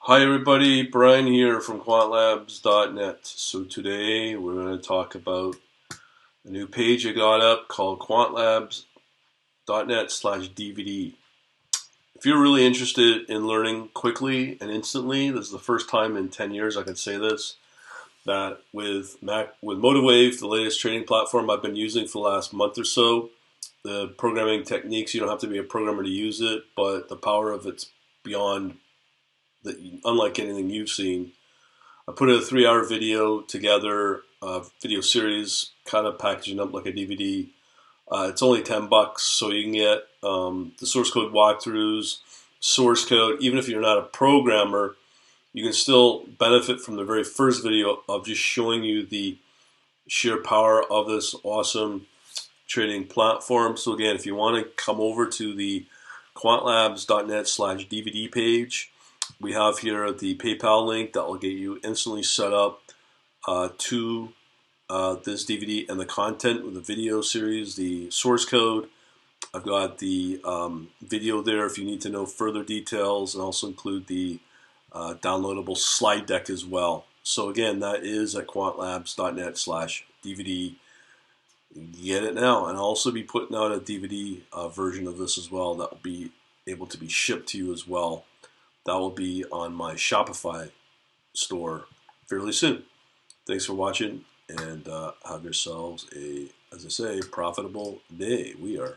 Hi everybody, Brian here from quantlabs.net. So today we're going to talk about a new page I got up called quantlabs.net/DVD. If you're really interested in learning quickly and instantly, this is the first time in 10 years I can say this, that with MotiveWave, the latest trading platform I've been using for the last month or so, the programming techniques, you don't have to be a programmer to use it, but the power of it's beyond unlike anything you've seen. I put a 3-hour video together, video series, kind of packaging up like a DVD. It's only $10, so you can get the source code walkthroughs, source code. Even if you're not a programmer, you can still benefit from the very first video of just showing you the sheer power of this awesome trading platform. So again, if you want to come over to the quantlabs.net/DVD page, we have here the PayPal link that will get you instantly set up to this DVD and the content with the video series, the source code. I've got the video there if you need to know further details, and also include the downloadable slide deck as well. So again, that is at quantlabs.net/DVD. Get it now, and I'll also be putting out a DVD version of this as well that will be able to be shipped to you as well. That will be on my Shopify store fairly soon. Thanks for watching, and have yourselves a, as I say, profitable day. We are.